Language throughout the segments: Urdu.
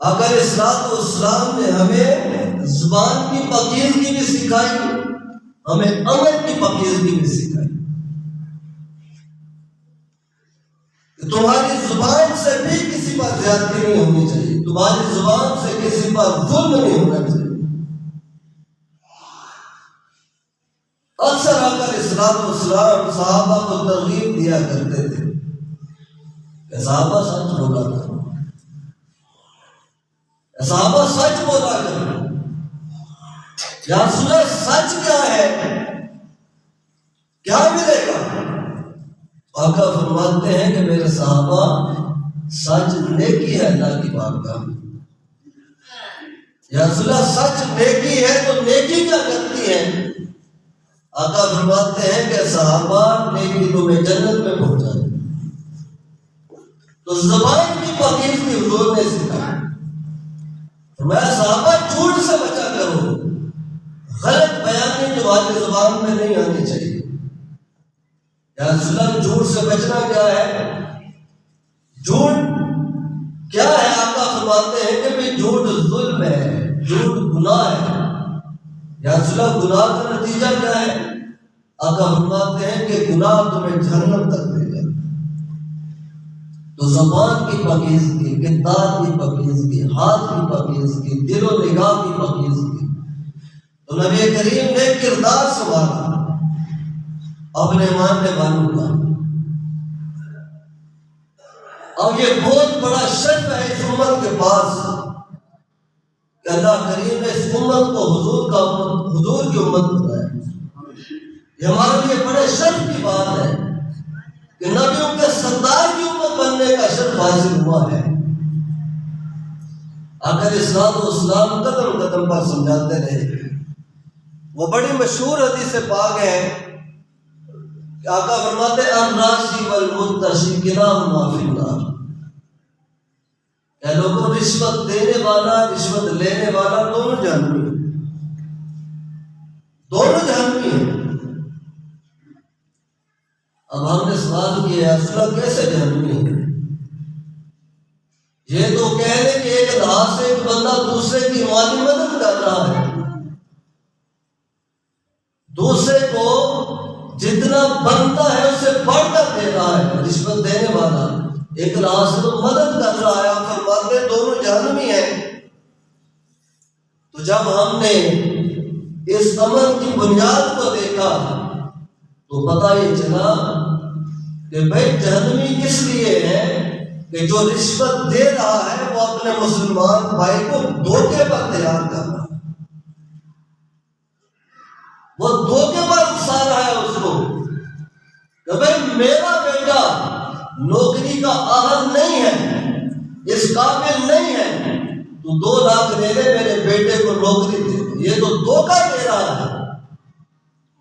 آقا علیہ الصلوۃ والسلام نے ہمیں زبان کی پاکیزگی بھی سکھائی، ہمیں عمل کی پاکیزگی بھی سکھائی کہ تمہاری زبان سے بھی کسی پر زیادتی نہیں ہونی چاہیے، تمہاری زبان سے کسی پر ظلم نہیں ہونا چاہیے۔ اکثر آقا علیہ الصلوۃ والسلام صحابہ کو ترغیب دیا کرتے تھے کہ صحابہ سچ بولا کرو، صحابہ سچ بولا کرو۔ یا رسول اللہ سچ کیا ہے، کیا ملے گا؟ آقا فرماتے ہیں کہ میرے صحابہ سچ نیکی ہے اللہ کی بارگاہ میں۔ یا رسول اللہ سچ نیکی ہے تو نیکی کیا کرتی ہے؟ آقا فرماتے ہیں کہ صحابہ نیکی تمہیں جنت میں پہنچا دے۔ تو زبان کی پاکیزگی حضور نے سکھائی، فرمایا صحابہ جھوٹ سے بچا کرو، غلط بیانی تمہاری زبان میں نہیں آنی چاہیے۔ یا رسول اللہ جھوٹ سے بچنا کیا ہے؟ جھوٹ کیا ہے؟ آقا فرماتے ہیں کہ بھی جھوٹ ظلم ہے، جھوٹ گناہ ہے۔ یا رسول اللہ گناہ کا نتیجہ کیا ہے؟ آقا فرماتے ہیں کہ گناہ تمہیں جہنم تک لے جائے۔ تو زبان کی پاکیزگی، کردار کی پاکیزگی، ہاتھ کی پاکیزگی، دل و نگاہ کی پاکیزگی، تو نبی کریم نے کردار سنبھالا اپنے ماننے والوں کا۔ اب یہ بہت بڑا شرف ہے اس امت کے پاس کہ اللہ کریم نے اس امت کو حضور کی امت بنایا۔ یہ ہمارے لیے بڑے شرف کی بات ہے کہ نبیوں کے سردار کی امت بننے کا شرف حاصل ہوا ہے۔ آقا علیہ الصلوۃ والسلام قدم قدم پر سمجھاتے رہے۔ وہ بڑی مشہور حدیث پاک ہے کہ آقا فرماتے ہیں الراشی والمرتشی کلاہما فی النار۔ کہ لوگوں رشوت دینے والا رشوت لینے والا دونوں جہنمی ہیں، دونوں جہنمی ہیں۔ اب ہم نے سوال کیا رسول کیسے جہنمی ہے؟ یہ تو کہہ لیں کہ ایک ہاتھ سے ایک بندہ دوسرے کی مالی مدد کر رہا ہے، دوسرے کو جتنا بنتا ہے اس سے بڑھ کر دے رہا ہے، رشوت دینے والا ایک ہاتھ سے تو مدد کر رہا ہے، آپ فرماتے ہیں دونوں جہنمی ہیں۔ تو جب ہم نے اس عمل کی بنیاد کو دیکھا تو پتہ یہ چلا کہ بھائی جہنمی کس لیے ہے کہ جو رشوت دے رہا ہے وہ اپنے مسلمان بھائی کو دھوکے پر تیار کر رہا ہے، وہ دھوکے پر اکسا رہا ہے اس کو کہ بھائی میرا بیٹا نوکری کا اہل نہیں ہے، اس قابل نہیں ہے، تو 2 لاکھ دے دے میرے بیٹے کو نوکری دے دے۔ یہ تو دھوکہ دے رہا ہے،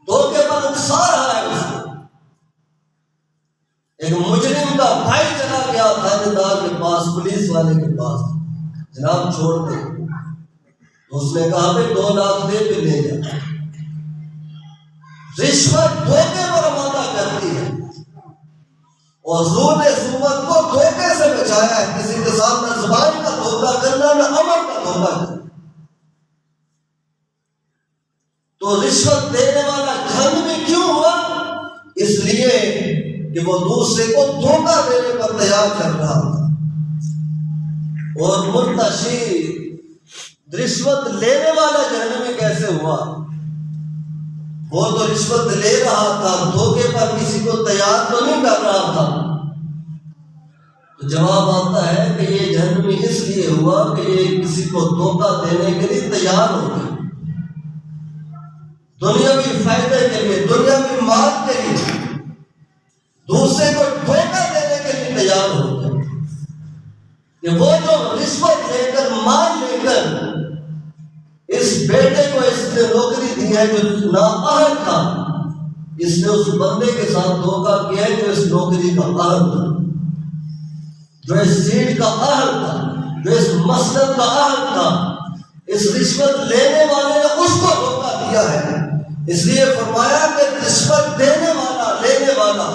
دھوکے پر اکسا رہا ہے اس کو۔ ایک مجرم کا بھائی چلا گیا تھانے کے پاس، پولیس والے کے پاس، جناب چھوڑ دے۔ تو اس نے کہا بھائی 2 لاکھ دے پھر لے جا۔ رشوت دھوکے پر آمادہ کرتی ہے، اور حضور نے اس امت کو دھوکے سے بچایا ہے، کسی کے ساتھ نہ زبان کا دھوکہ کرنا نہ عمل کا دھوکہ کرنا۔ تو رشوت دینے والا جہنمی کیوں ہوا؟ اس لیے کہ وہ دوسرے کو دھوکہ دینے پر تیار کر رہا تھا۔ اور مرتشی رشوت لینے والا جہنمی کیسے ہوا؟ وہ تو رشوت لے رہا تھا، دھوکے پر کسی کو تیار تو نہیں کر رہا تھا۔ تو جواب آتا ہے کہ یہ جہنمی اس لیے ہوا کہ یہ کسی کو دھوکہ دینے کے لیے تیار ہو گیا، دنیاوی فائدے کے لیے، دنیاوی مال کے لیے دوسرے کو دھوکہ دینے کے لیے تیار ہو گیا کہ وہ جو رشوت لے کر مال لے کر اس بیٹے کو اس نے نوکری دی ہے جو نااہل تھا، اس نے اس بندے کے ساتھ دھوکہ کیا ہے جو اس نوکری کا اہل تھا، جو اس سیٹ کا اہل تھا، جو اس مسلک کا اہل تھا۔ اس رشوت لینے والے نے اس کو دھوکہ دیا ہے، اس لیے فرمایا کہ رشوت دینے والا لینے والا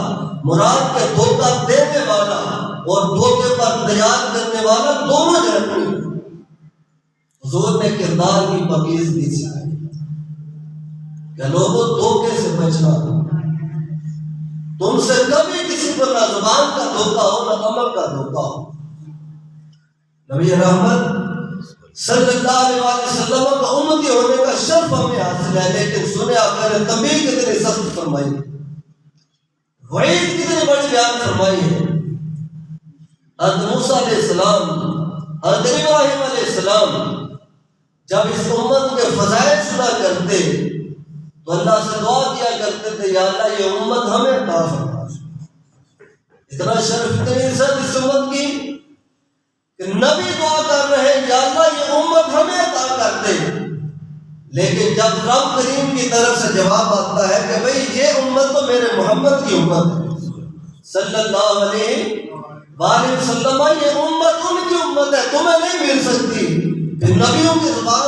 مراد کے دھوکہ دینے والا اور دھوکے پر تیار کرنے والا دونوں جہنمی۔ حضور نے کردار کی پاکیزگی سکھائی کہ لوگوں دھوکے سے بچنا، تم سے کبھی کسی پر نہ زبان کا دھوکا ہو نہ عمل کا دھوکا ہو۔ نبی رحمت صلی اللہ علیہ وسلم کا امتی ہونے کا شرف ہمیں حاصل ہے، لیکن سنے آپ نے تنبیہ کتنی سخت فرمائی، وعید کتنی بڑی بیان فرمائی ہے۔ حضرت موسیٰ علیہ السلام، حضرت ابراہیم علیہ السلام جب اس امت کے فضائل سنا کرتے تو اللہ سے دعا کیا کرتے تھے، یا اللہ یہ امت ہمیں عطا فرما۔ اتنا شرف، اتنی عزت اس امت کی کہ نبی دعا کر رہے ہیں یا اللہ یہ امت ہمیں عطا کر دے، لیکن جب رب کریم کی طرف سے جواب آتا ہے کہ بھئی یہ امت تو میرے محمد کی امت ہے صلی اللہ علیہ وآلہ وسلم، یہ امت ان کی امت ہے، تمہیں نہیں مل سکتی، پھر نبیوں کی زبان